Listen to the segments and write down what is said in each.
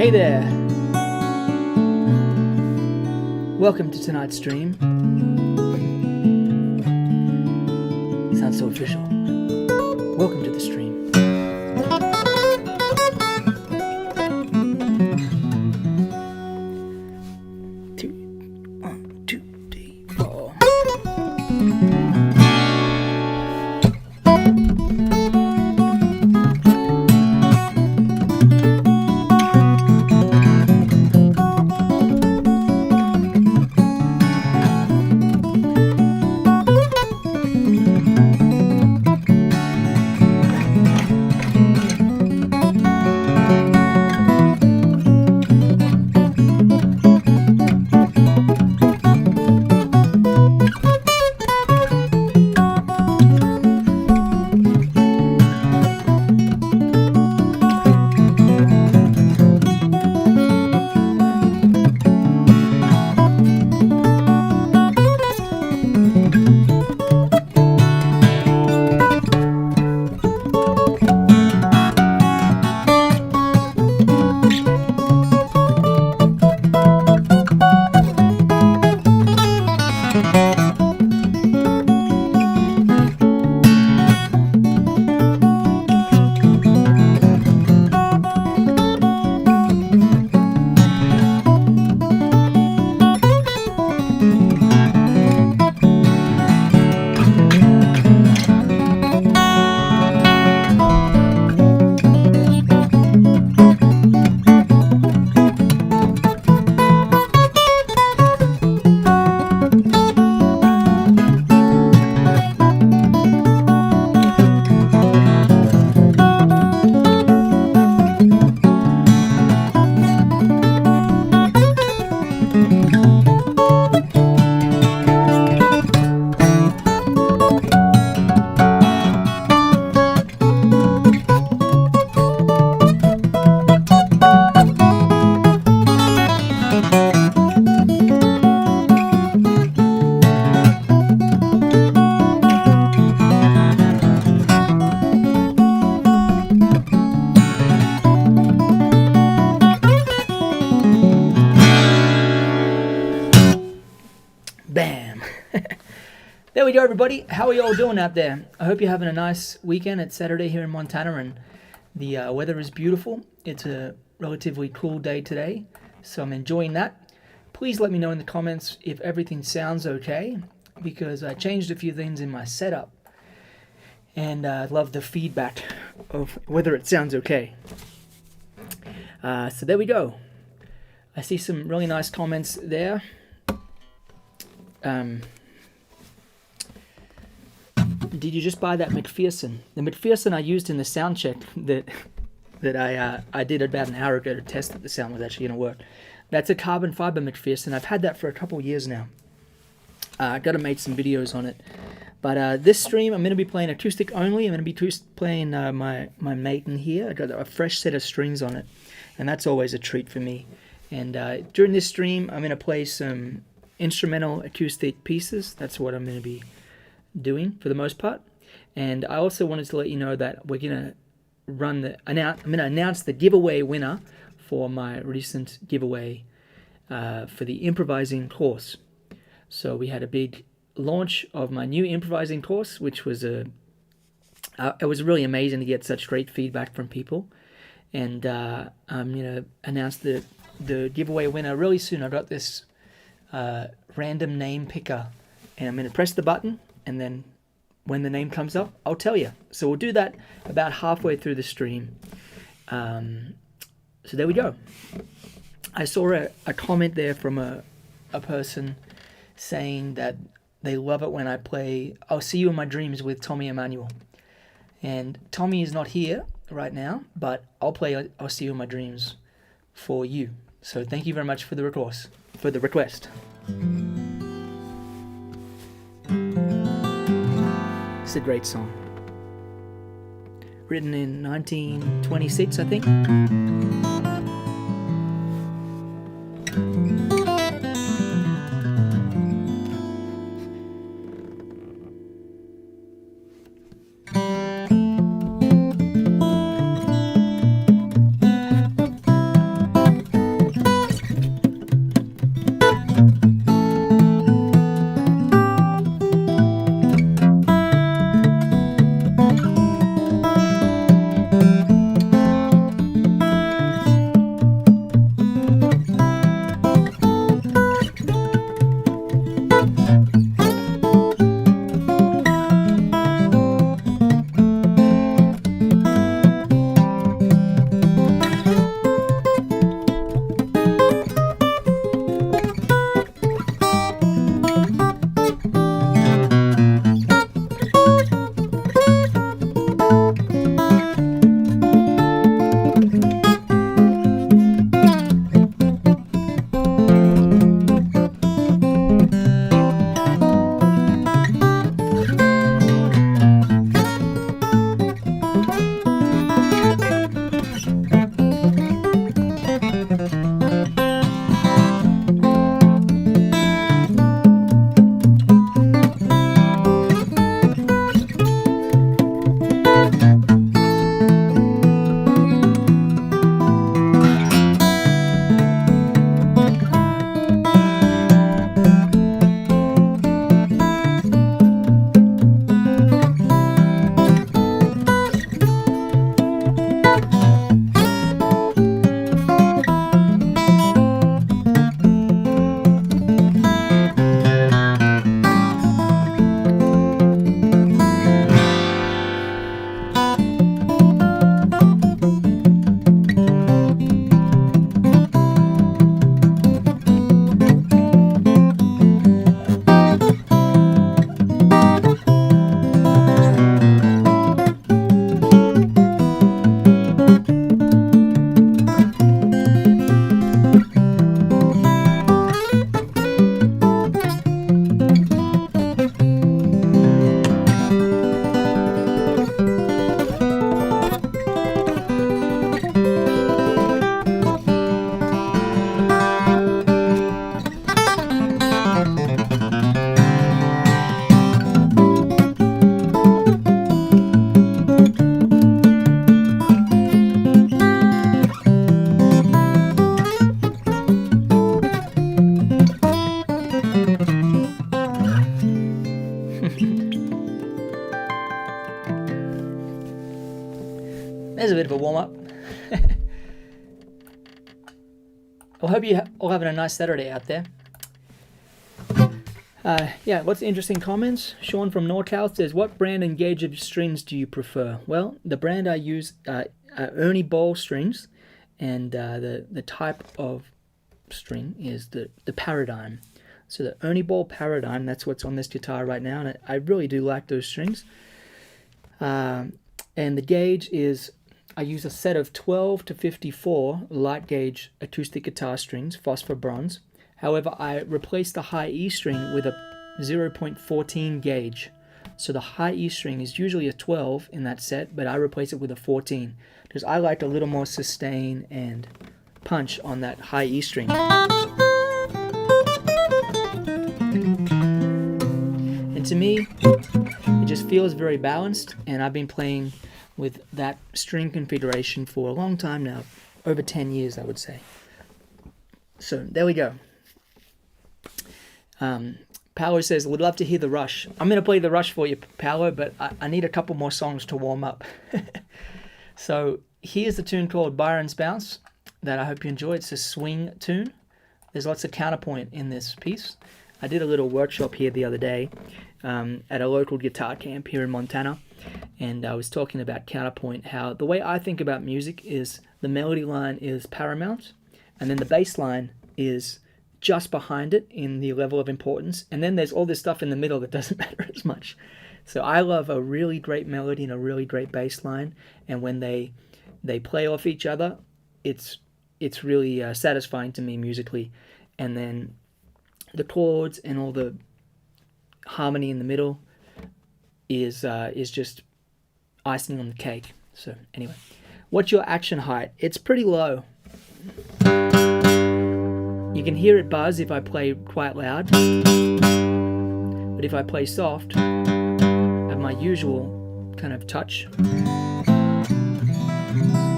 Hey there! Welcome to tonight's stream. Sounds so official. Welcome to the stream. One, two, three, four. Bam! There we go, everybody. How are you all doing out there? I hope you're having a nice weekend. It's Saturday here in Montana, and the weather is beautiful. It's a relatively cool day today, so I'm enjoying that. Please let me know in the comments if everything sounds okay, because I changed a few things in my setup, and I love the feedback of whether it sounds okay. So there we go. I see some really nice comments there. Did you just buy that McPherson? The McPherson I used in the sound check that I did about an hour ago to test that the sound was actually going to work. That's a carbon fiber McPherson. I've had that for a couple of years now. I've got to make some videos on it. But this stream, I'm going to be playing acoustic only. I'm going to be playing my Maiden here. I got a fresh set of strings on it, and that's always a treat for me. And during this stream, I'm going to play some instrumental acoustic pieces. That's what I'm going to be doing for the most part. And I also wanted to let you know that we're going to I'm going to announce the giveaway winner for my recent giveaway for the improvising course. So we had a big launch of my new improvising course, which was it was really amazing to get such great feedback from people. And I'm going to announce the giveaway winner really soon. I got this random name picker, and I'm going to press the button, and then when the name comes up, I'll tell you. So we'll do that about halfway through the stream. So there we go. I saw a comment there from a person saying that they love it when I play I'll See You in My Dreams with Tommy Emmanuel. And Tommy is not here right now, but I'll play I'll See You in My Dreams for you. So thank you very much for the request. It's a great song. Written in 1926, I think. There's a bit of a warm-up. I hope you all having a nice Saturday out there. Yeah, what's the interesting comments? Sean from NorCal says, what brand and gauge of strings do you prefer? Well, the brand I use are Ernie Ball strings, and the type of string is the Paradigm. So the Ernie Ball Paradigm, that's what's on this guitar right now, and I really do like those strings. And the gauge is, I use a set of 12 to 54 light gauge acoustic guitar strings, phosphor bronze. However, I replaced the high E string with a 0.14 gauge. So the high E string is usually a 12 in that set, but I replace it with a 14 because I like a little more sustain and punch on that high E string. And to me, it just feels very balanced, and I've been playing with that string configuration for a long time now, over 10 years I would say. So there we go. Paolo says, would love to hear the Rush. I'm going to play the Rush for you, Paolo, but I need a couple more songs to warm up. So here's a tune called Byron's Bounce that I hope you enjoy. It's a swing tune. There's lots of counterpoint in this piece. I did a little workshop here the other day at a local guitar camp here in Montana, and I was talking about counterpoint, how the way I think about music is the melody line is paramount, and then the bass line is just behind it in the level of importance, and then there's all this stuff in the middle that doesn't matter as much. So I love a really great melody and a really great bass line, and when they play off each other, it's really satisfying to me musically. And then the chords and all the harmony in the middle is just icing on the cake. So anyway, what's your action height? It's pretty low. You can hear it buzz if I play quite loud, but if I play soft at my usual kind of touch,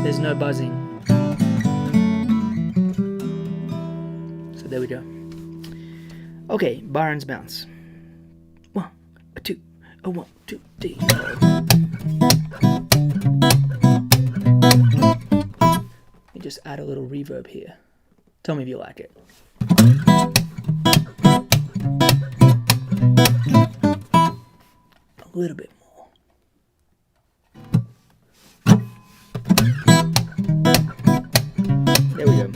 there's no buzzing. So there we go. Okay, Byron's Bounce. 1, 2, 1, 2, 3. Let me just add a little reverb here. Tell me if you like it. A little bit more. There we go.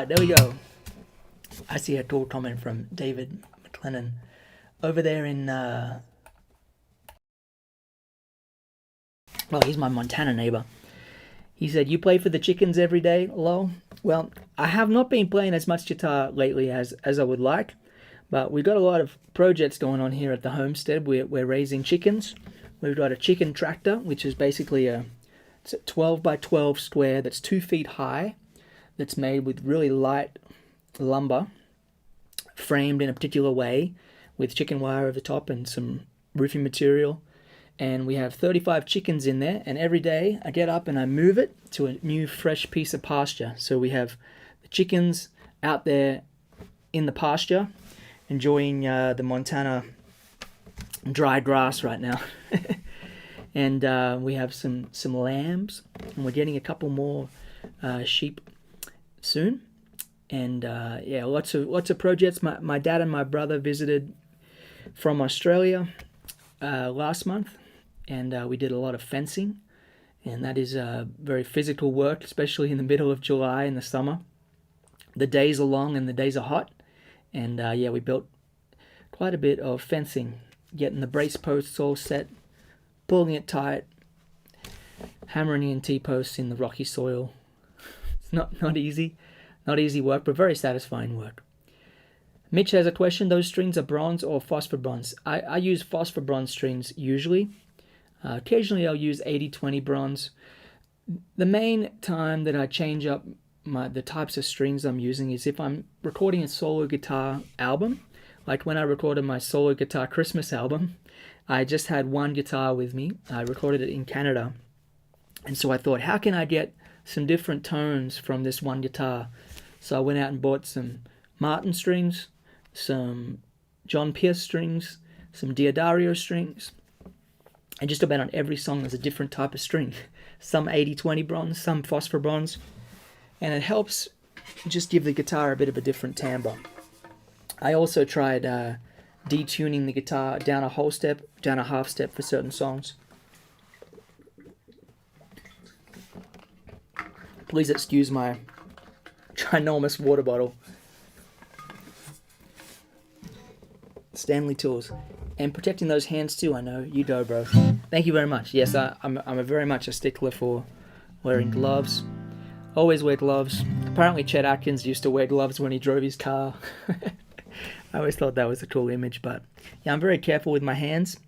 right, there we go. I see a cool comment from David McLennan over there in, well, he's my Montana neighbor. He said, you play for the chickens every day, lol? Well, I have not been playing as much guitar lately as I would like, but we've got a lot of projects going on here at the homestead. We're raising chickens. We've got a chicken tractor, which is basically it's a 12 by 12 square that's 2 feet high, that's made with really light lumber, framed in a particular way with chicken wire over the top and some roofing material. And we have 35 chickens in there, and every day I get up and I move it to a new fresh piece of pasture. So we have the chickens out there in the pasture enjoying the Montana dry grass right now. And we have some lambs, and we're getting a couple more sheep soon. And yeah, lots of projects. My dad and my brother visited from Australia last month, and we did a lot of fencing, and that is very physical work, especially in the middle of July in the summer. The days are long and the days are hot, and yeah, we built quite a bit of fencing, getting the brace posts all set, pulling it tight, hammering in T-posts in the rocky soil. It's not easy work, but very satisfying work. Mitch has a question. Those strings are bronze or phosphor bronze? I use phosphor bronze strings usually. Occasionally I'll use 80-20 bronze. The main time that I change up the types of strings I'm using is if I'm recording a solo guitar album. Like when I recorded my solo guitar Christmas album, I just had one guitar with me. I recorded it in Canada. And so I thought, how can I get some different tones from this one guitar? So I went out and bought some Martin strings, some John Pierce strings, some Diodario strings, and just about on every song there's a different type of string. Some 80-20 bronze, some phosphor bronze, and it helps just give the guitar a bit of a different timbre. I also tried detuning the guitar down a whole step, down a half step for certain songs. Please excuse my ginormous water bottle. Stanley Tools. And protecting those hands too, I know. You go, bro. Thank you very much. Yes, I'm a very much a stickler for wearing gloves. Always wear gloves. Apparently Chet Atkins used to wear gloves when he drove his car. I always thought that was a cool image, but yeah, I'm very careful with my hands.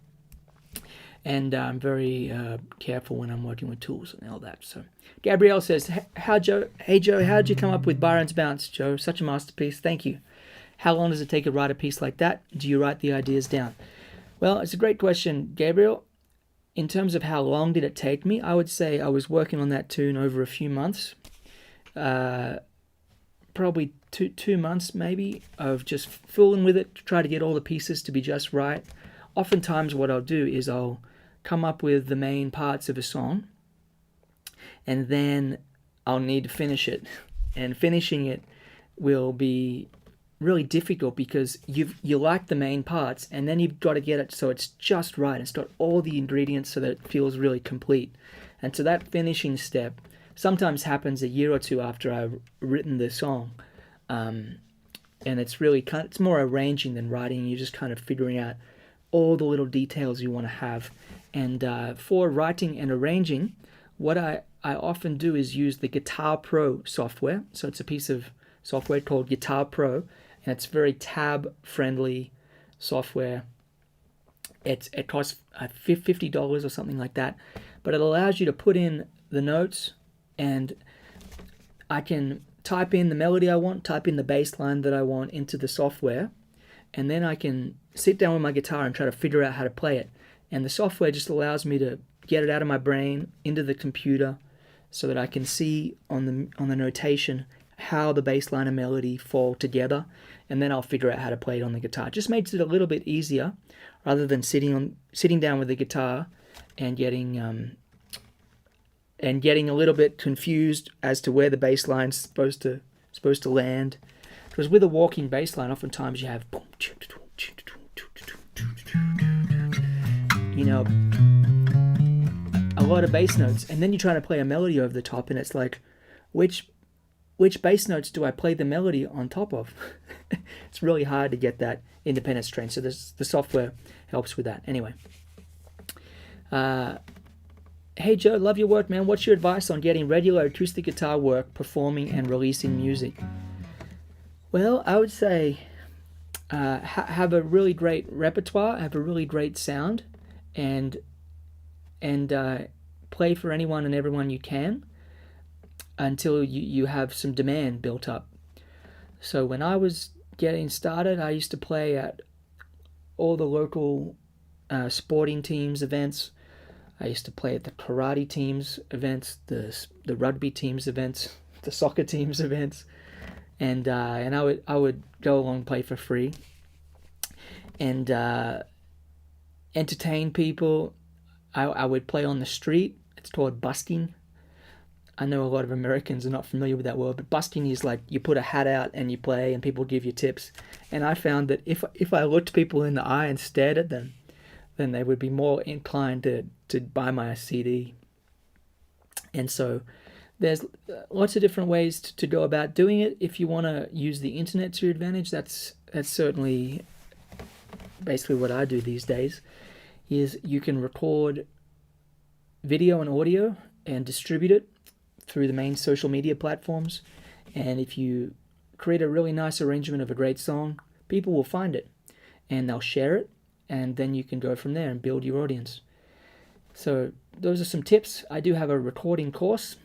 And I'm very careful when I'm working with tools and all that. So Gabrielle says, hey Joe, how'd you come up with Byron's Bounce, Joe? Such a masterpiece. Thank you. How long does it take to write a piece like that? Do you write the ideas down? Well, it's a great question, Gabriel. In terms of how long did it take me, I would say I was working on that tune over a few months. Probably two months maybe of just fooling with it to try to get all the pieces to be just right. Oftentimes what I'll do is I'll come up with the main parts of a song, and then I'll need to finish it. And finishing it will be really difficult because you like the main parts, and then you've got to get it so it's just right. It's got all the ingredients so that it feels really complete. And so that finishing step sometimes happens a year or two after I've written the song. And it's really it's more arranging than writing. You're just kind of figuring out all the little details you want to have. And for writing and arranging, what I often do is use the Guitar Pro software. So it's a piece of software called Guitar Pro, and it's very tab-friendly software. It costs $50 or something like that, but it allows you to put in the notes, and I can type in the melody I want, type in the bass line that I want into the software, and then I can sit down with my guitar and try to figure out how to play it. And the software just allows me to get it out of my brain into the computer so that I can see on the notation how the bass line and melody fall together, and then I'll figure out how to play it on the guitar. It just makes it a little bit easier rather than sitting down with the guitar and getting a little bit confused as to where the bass line's supposed to land. Because with a walking bass line, oftentimes you have a lot of bass notes, and then you're trying to play a melody over the top, and it's like, which which bass notes do I play the melody on top of? It's really hard to get that independence trained. So the software helps with that. Anyway. Hey Joe, love your work, man. What's your advice on getting regular acoustic guitar work, performing and releasing music? Well, I would say have a really great repertoire, have a really great sound, and play for anyone and everyone you can until you have some demand built up. So when I was getting started, I used to play at all the local sporting teams events. I used to play at the karate teams events, the rugby teams events, the soccer teams events, and I would go along and play for free, and entertain people. I would play on the street. It's called busking. I know a lot of Americans are not familiar with that word, but busking is like you put a hat out and you play, and people give you tips. And I found that if I looked people in the eye and stared at them, then they would be more inclined to buy my CD. And so there's lots of different ways to go about doing it. If you want to use the internet to your advantage, that's certainly basically what I do these days, is you can record video and audio and distribute it through the main social media platforms. And if you create a really nice arrangement of a great song, people will find it and they'll share it, and then you can go from there and build your audience. So those are some tips. I do have a recording course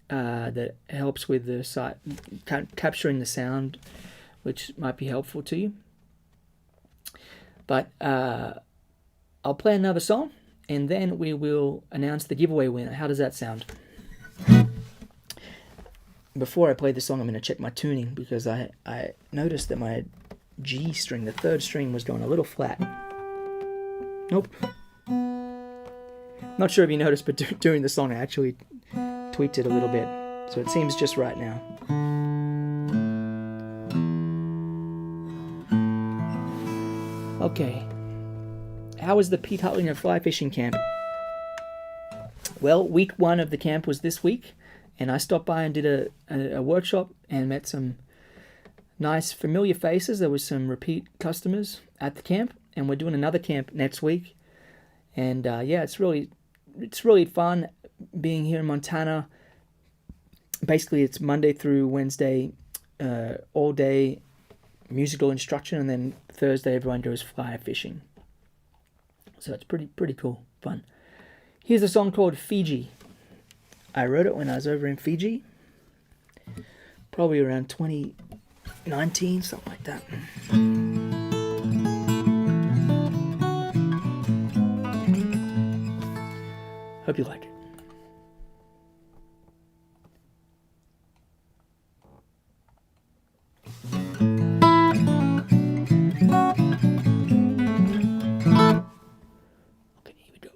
that helps with the site capturing the sound, which might be helpful to you. But I'll play another song, and then we will announce the giveaway winner. How does that sound? Before I play the song, I'm going to check my tuning, because I noticed that my G string, the third string, was going a little flat. Nope. Not sure if you noticed, but during the song I actually tweaked it a little bit, so it seems just right now. Okay. How was the Pete Hutlinger fly fishing camp? Well, week 1 of the camp was this week, and I stopped by and did a workshop and met some nice familiar faces. There was some repeat customers at the camp, and we're doing another camp next week. And yeah, it's really fun being here in Montana. Basically, it's Monday through Wednesday, all day musical instruction, and then Thursday everyone goes fly fishing. So it's pretty cool, fun. Here's a song called Fiji. I wrote it when I was over in Fiji, probably around 2019, something like that. Hope you like it. Okay, here we go.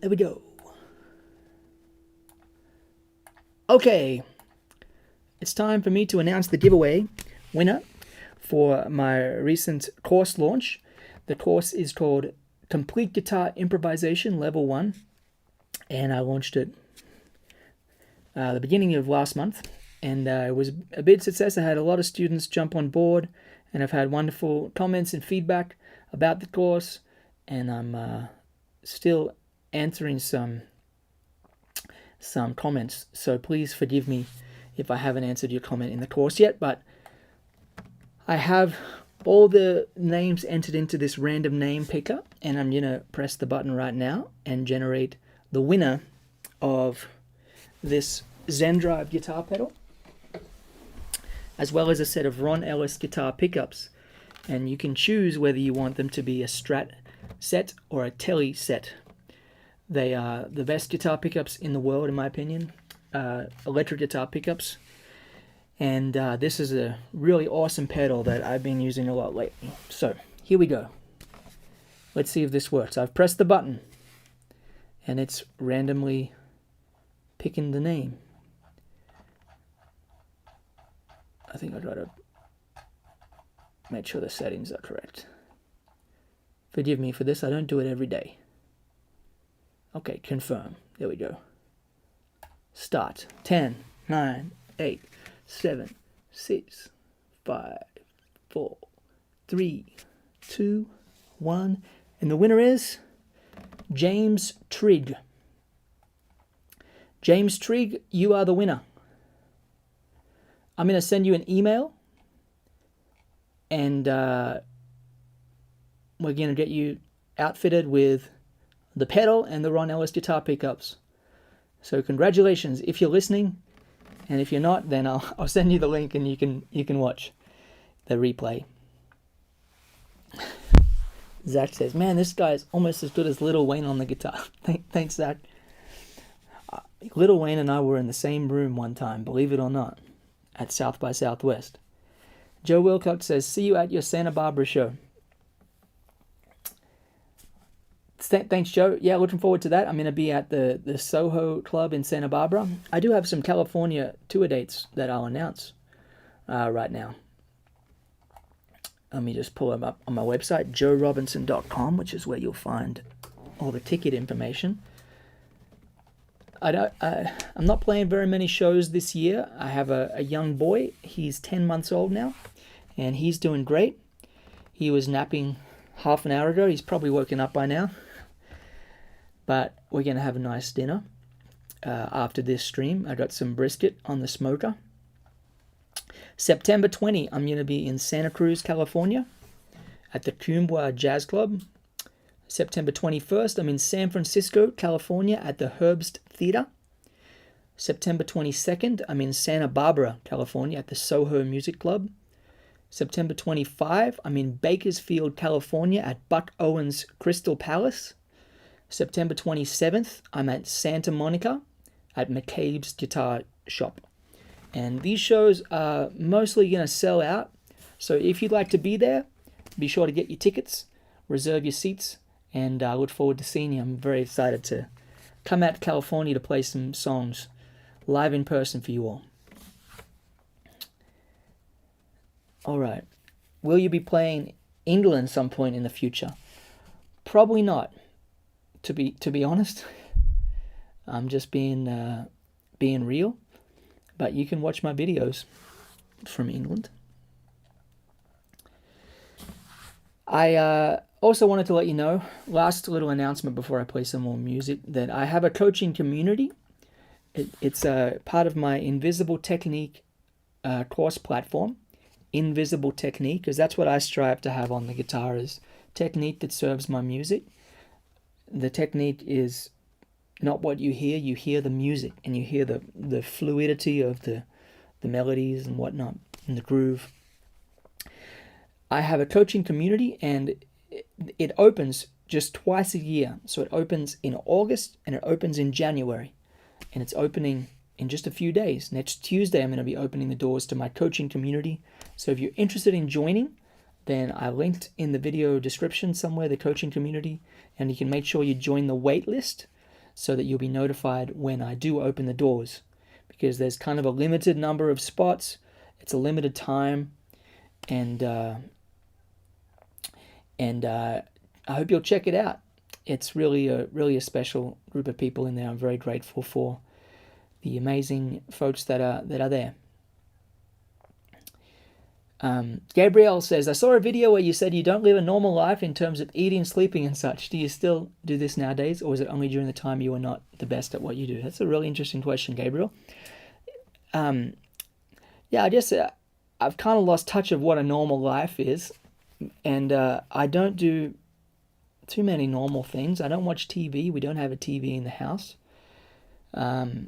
There we go. Okay. It's time for me to announce the giveaway winner for my recent course launch. The course is called Complete Guitar Improvisation Level 1. And I launched it the beginning of last month. And it was a big success. I had a lot of students jump on board. And I've had wonderful comments and feedback about the course. And I'm still answering some comments. So please forgive me if I haven't answered your comment in the course yet, but I have all the names entered into this random name picker, and I'm going to press the button right now and generate the winner of this Zen Drive guitar pedal, as well as a set of Ron Ellis guitar pickups. And you can choose whether you want them to be a Strat set or a Tele set. They are the best guitar pickups in the world, in my opinion. Electric guitar pickups, and this is a really awesome pedal that I've been using a lot lately. So here we go. Let's see if this works. I've pressed the button and it's randomly picking the name. I think I'd rather make sure the settings are correct. Forgive me for this, I don't do it every day. Okay, confirm. There we go. Start. 10, 9, 8, 7, 6, 5, 4, 3, 2, 1. And the winner is James Trigg. James Trigg, you are the winner. I'm going to send you an email. And we're going to get you outfitted with the pedal and the Ron Ellis guitar pickups. So congratulations if you're listening, and if you're not, then I'll send you the link and you can watch the replay. Zach says, "Man, this guy is almost as good as Lil Wayne on the guitar." Thanks, Zach. Lil Wayne and I were in the same room one time, believe it or not, at South by Southwest. Joe Wilcox says, "See you at your Santa Barbara show." Thanks, Joe. Yeah, looking forward to that. I'm going to be at the Soho Club in Santa Barbara. I do have some California tour dates that I'll announce right now. Let me just pull them up on my website, joerobinson.com, which is where you'll find all the ticket information. I'm not playing very many shows this year. I have a young boy. He's 10 months old now, and he's doing great. He was napping half an hour ago. He's probably woken up by now. But we're going to have a nice dinner after this stream. I got some brisket on the smoker. September 20, I'm going to be in Santa Cruz, California at the Cumbwa Jazz Club. September 21st, I'm in San Francisco, California at the Herbst Theater. September 22nd, I'm in Santa Barbara, California at the Soho Music Club. September 25, I'm in Bakersfield, California at Buck Owens Crystal Palace. September 27th, I'm at Santa Monica at McCabe's Guitar Shop. And these shows are mostly going to sell out. So if you'd like to be there, be sure to get your tickets, reserve your seats, and I look forward to seeing you. I'm very excited to come out to California to play some songs live in person for you all. All right. Will you be playing England some point in the future? Probably not. To be honest, I'm just being real. But you can watch my videos from England. I also wanted to let you know, last little announcement before I play some more music, that I have a coaching community. It's a part of my Invisible Technique course platform. Invisible Technique, because that's what I strive to have on the guitar, is technique that serves my music. The technique is not what you hear the music, and you hear the fluidity of the melodies and whatnot, and the groove. I have a coaching community, and it opens just twice a year. So it opens in August, and it opens in January. And it's opening in just a few days. Next Tuesday, I'm going to be opening the doors to my coaching community. So if you're interested in joining, then I linked in the video description somewhere the coaching community, and you can make sure you join the wait list. so that you'll be notified when I do open the doors, because there's kind of a limited number of spots. It's a limited time, and I hope you'll check it out. It's really a special group of people in there. I'm very grateful for the amazing folks that are there. Gabrielle says, I saw a video where you said you don't live a normal life in terms of eating, sleeping and such. Do you still do this nowadays, or is it only during the time you were not the best at what you do? That's a really interesting question, Gabriel. I guess I've kind of lost touch of what a normal life is, and I don't do too many normal things. I don't watch TV. We don't have a TV in the house. I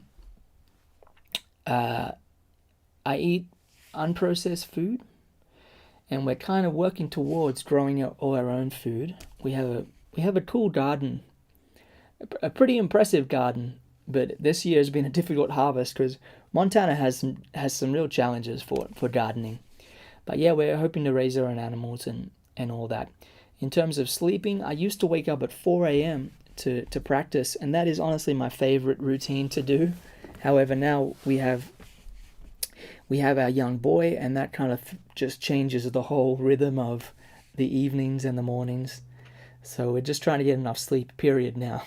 eat unprocessed food. And we're kind of working towards growing all our own food. We have a cool garden, a pretty impressive garden. But this year has been a difficult harvest because Montana has some real challenges for gardening. But yeah, we're hoping to raise our own animals and all that. In terms of sleeping, I used to wake up at 4 a.m. to practice, and that is honestly my favorite routine to do. However, now we have our young boy, and that kind of just changes the whole rhythm of the evenings and the mornings. So we're just trying to get enough sleep, period, now.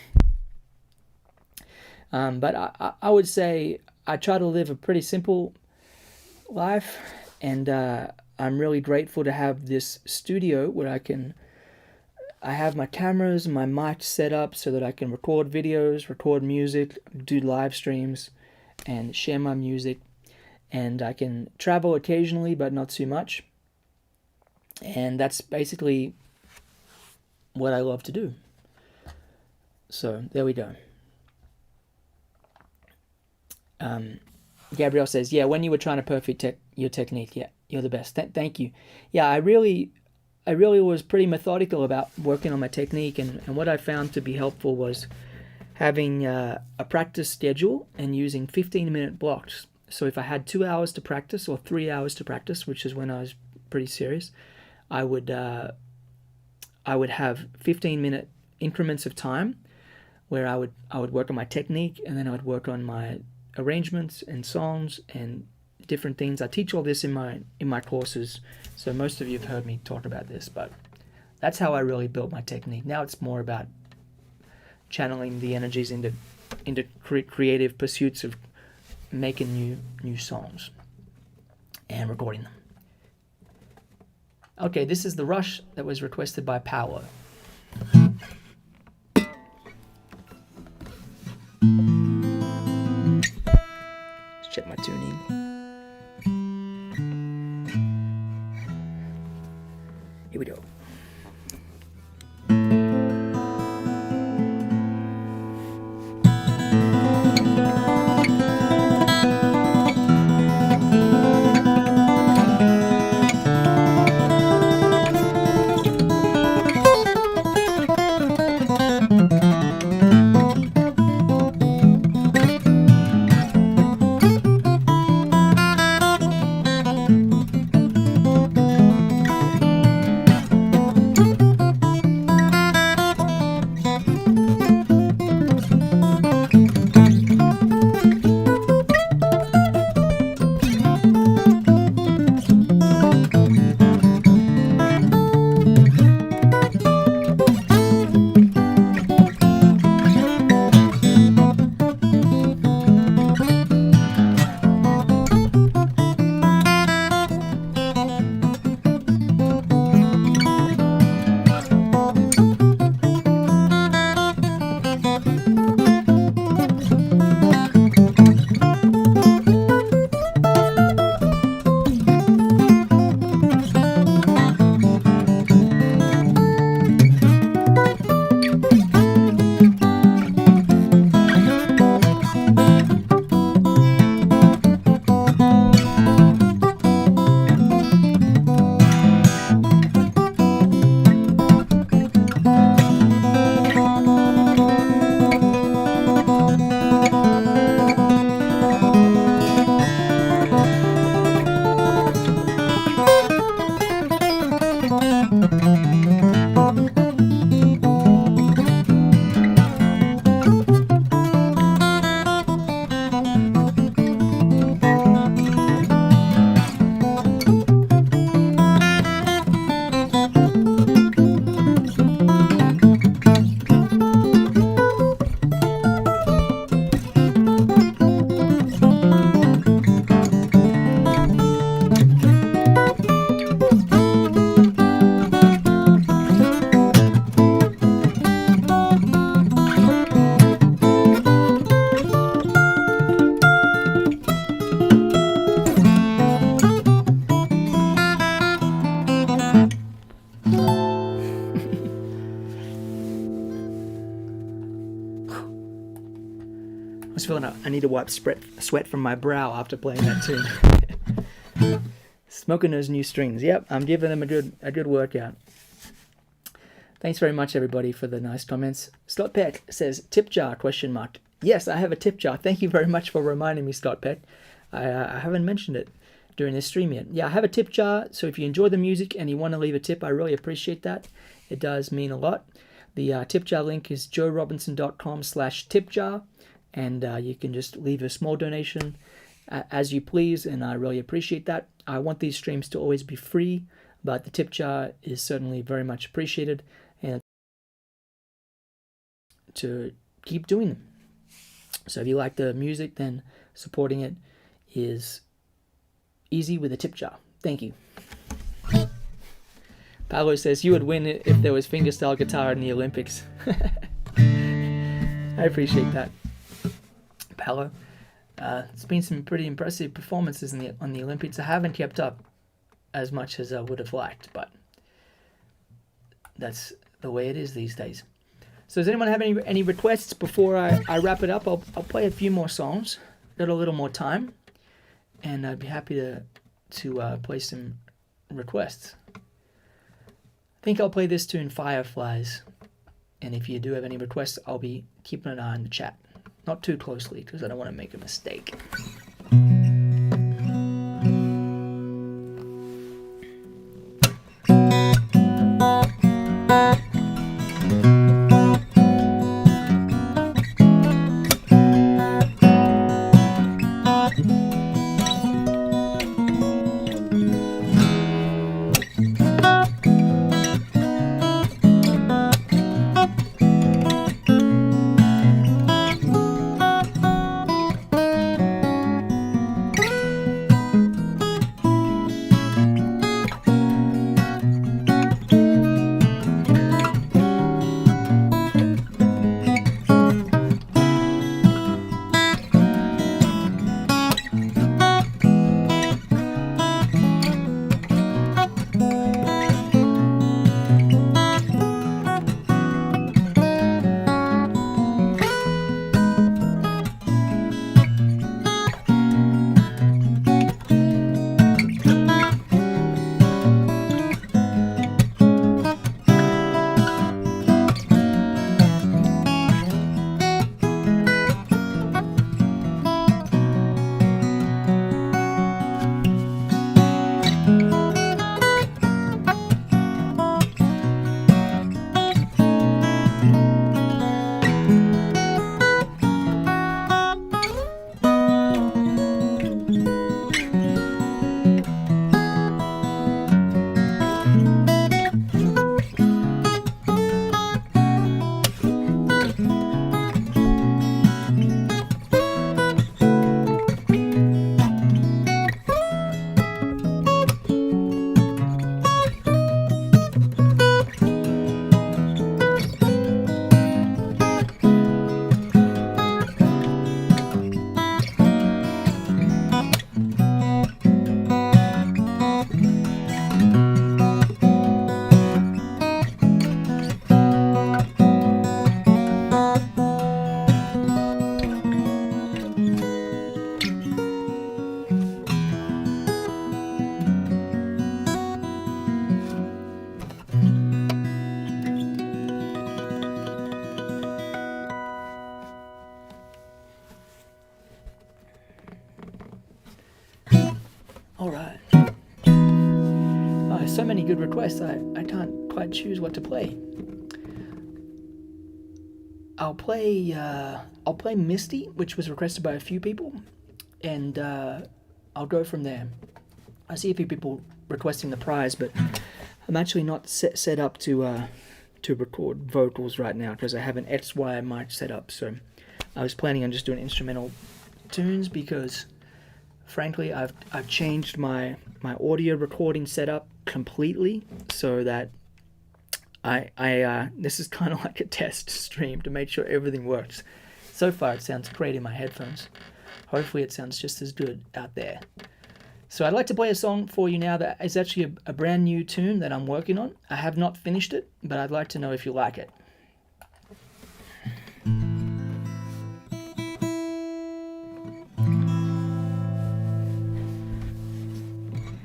But I would say I try to live a pretty simple life, and I'm really grateful to have this studio where I have my cameras and my mic set up so that I can record videos, record music, do live streams, and share my music. And I can travel occasionally, but not too much. And that's basically what I love to do. So there we go. Gabrielle says, yeah, when you were trying to perfect your technique, yeah, you're the best. Thank you. Yeah, I really was pretty methodical about working on my technique, and what I found to be helpful was having a practice schedule and using 15-minute blocks. So if I had 2 hours to practice or 3 hours to practice, which is when I was pretty serious, I would have 15-minute increments of time where I would work on my technique, and then I would work on my arrangements and songs and different things. I teach all this in my courses, so most of you have heard me talk about this, but that's how I really built my technique. Now it's more about channeling the energies into creative pursuits of making new songs and recording them. Okay, this is the Rush that was requested by Paolo. Let's check my tuning. Here we go. need to wipe sweat from my brow after playing that tune. Smoking those new strings. Yep, I'm giving them a good workout. Thanks very much, everybody, for the nice comments. Scott Peck says, tip jar, ? Yes, I have a tip jar. Thank you very much for reminding me, Scott Peck. I haven't mentioned it during this stream yet. Yeah, I have a tip jar, so if you enjoy the music and you want to leave a tip, I really appreciate that. It does mean a lot. The tip jar link is joerobinson.com/tipjar, and you can just leave a small donation as you please, and I really appreciate that. I want these streams to always be free, but the tip jar is certainly very much appreciated, and to keep doing them. So if you like the music, then supporting it is easy with a tip jar. Thank you. Paolo says, you would win if there was fingerstyle guitar in the Olympics. I appreciate that, Paolo. It's been some pretty impressive performances on the Olympics. I haven't kept up as much as I would have liked, but that's the way it is these days. So does anyone have any requests before I wrap it up? I'll play a few more songs. Got a little more time, and I'd be happy to play some requests. I think I'll play this tune, Fireflies, and if you do have any requests, I'll be keeping an eye on the chat. Not too closely, because I don't want to make a mistake. So many good requests, I can't quite choose what to play. I'll play Misty, which was requested by a few people, and I'll go from there. I see a few people requesting the prize, but I'm actually not set up to record vocals right now because I have an XY mic set up. So I was planning on just doing instrumental tunes because, frankly, I've changed my audio recording setup completely so that this is kind of like a test stream to make sure everything works. So far it sounds great in my headphones. Hopefully it sounds just as good out there. So I'd like to play a song for you now that is actually a brand new tune that I'm working on. I have not finished it, but I'd like to know if you like it.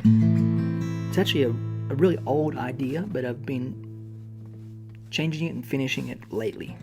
It's actually a really old idea, but I've been changing it and finishing it lately.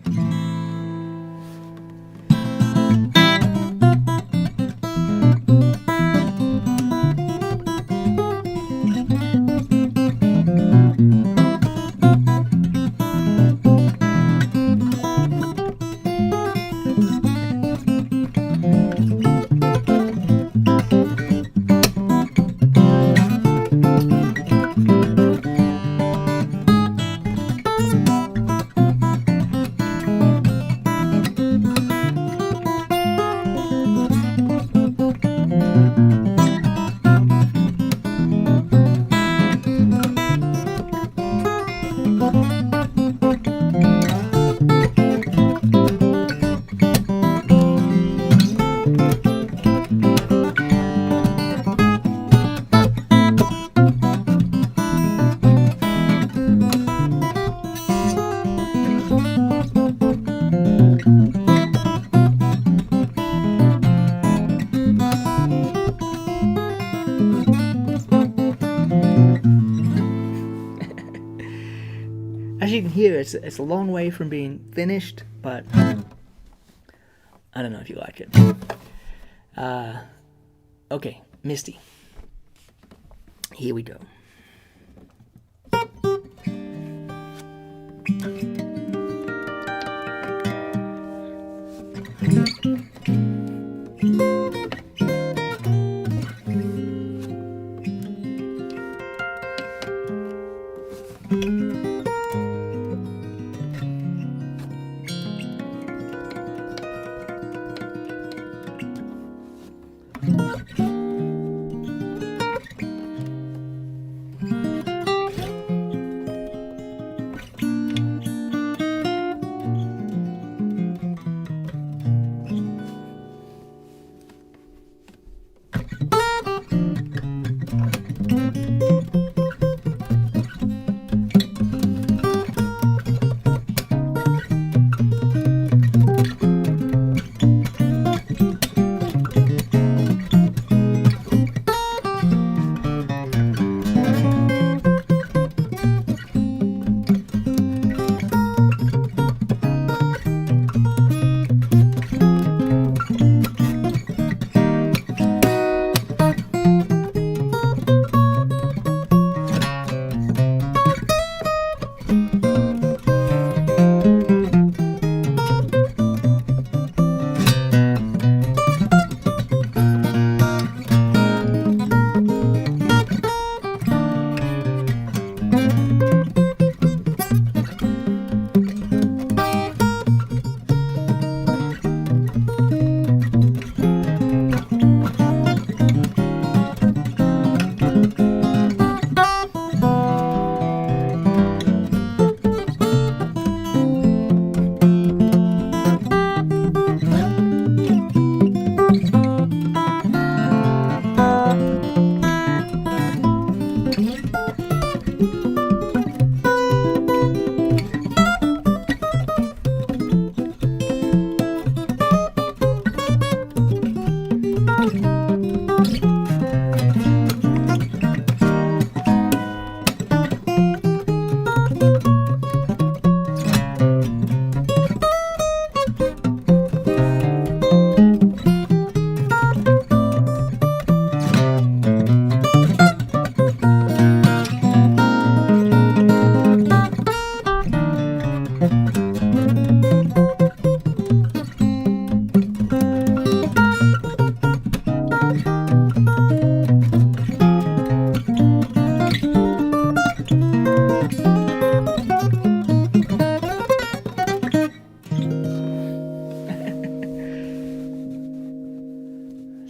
As you can hear, it's a long way from being finished, but I don't know if you like it. Okay, Misty. Here we go.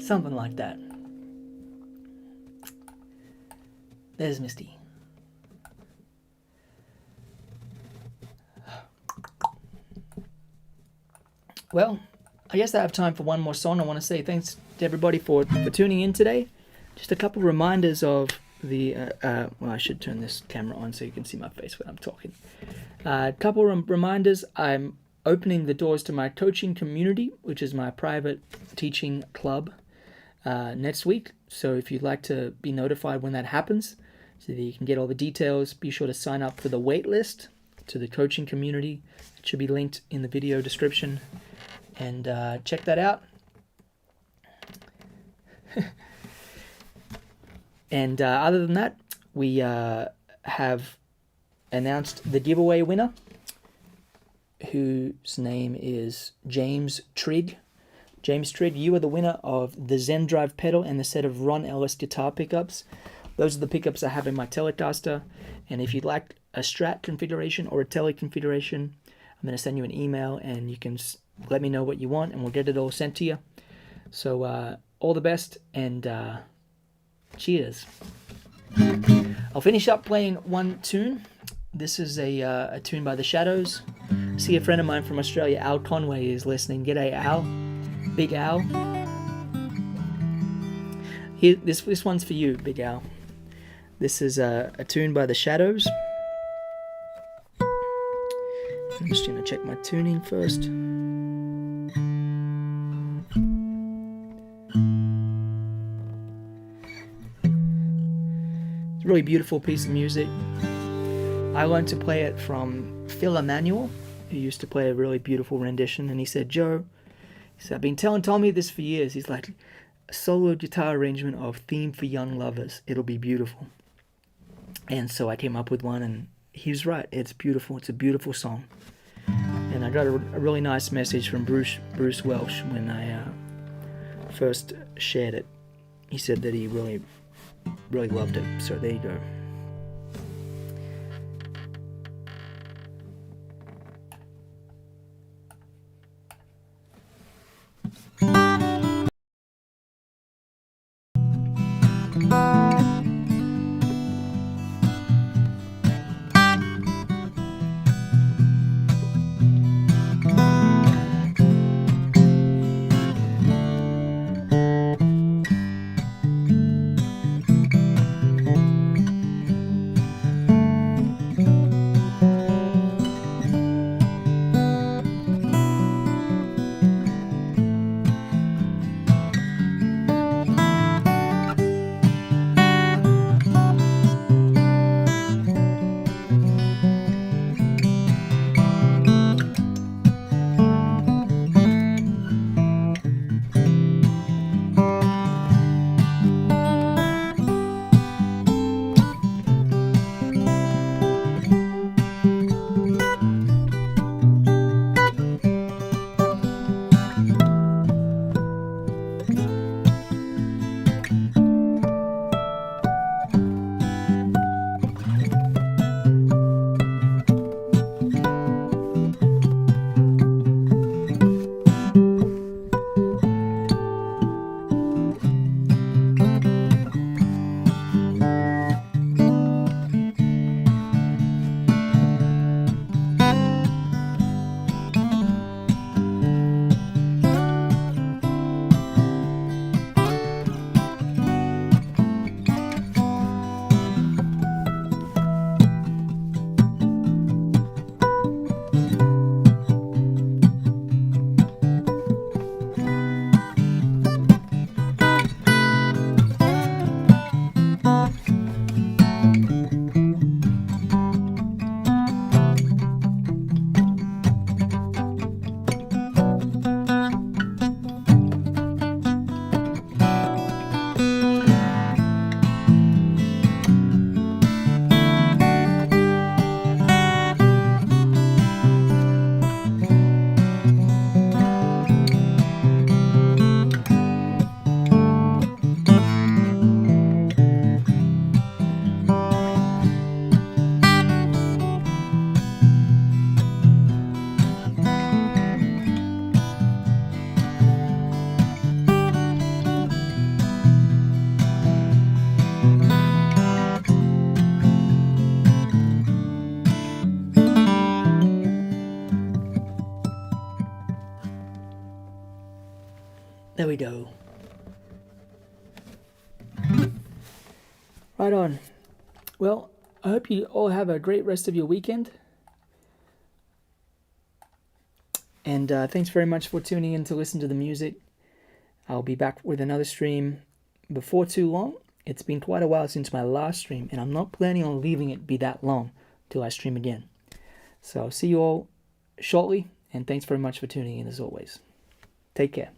Something like that. There's Misty. Well, I guess I have time for one more song. I want to say thanks to everybody for tuning in today. Just a couple reminders of the... well, I should turn this camera on so you can see my face when I'm talking. A couple reminders. I'm opening the doors to my coaching community, which is my private teaching club. next week. So if you'd like to be notified when that happens, so that you can get all the details, be sure to sign up for the wait list to the coaching community. It should be linked in the video description, and check that out. And other than that, we have announced the giveaway winner, whose name is James Trigg. James Trigg, you are the winner of the Zen Drive pedal and the set of Ron Ellis guitar pickups. Those are the pickups I have in my Telecaster. And if you'd like a Strat configuration or a Tele configuration, I'm going to send you an email and you can let me know what you want and we'll get it all sent to you. So all the best and cheers. I'll finish up playing one tune. This is a tune by The Shadows. See, a friend of mine from Australia, Al Conway, is listening. G'day, Al. Big Al. Here, this one's for you, Big Al. This is a tune by The Shadows. I'm just going to check my tuning first. It's a really beautiful piece of music. I learned to play it from Phil Emanuel, who used to play a really beautiful rendition, and he said, Joe, I've been telling Tommy this for years. He's like, a solo guitar arrangement of Theme for Young Lovers. It'll be beautiful. And so I came up with one, and he was right. It's beautiful. It's a beautiful song. And I got a really nice message from Bruce Welsh when I first shared it. He said that he really, really loved it. So there you go. There we go. Right on. Well, I hope you all have a great rest of your weekend. And thanks very much for tuning in to listen to the music. I'll be back with another stream before too long. It's been quite a while since my last stream, and I'm not planning on leaving it be that long till I stream again. So I'll see you all shortly, and thanks very much for tuning in as always. Take care.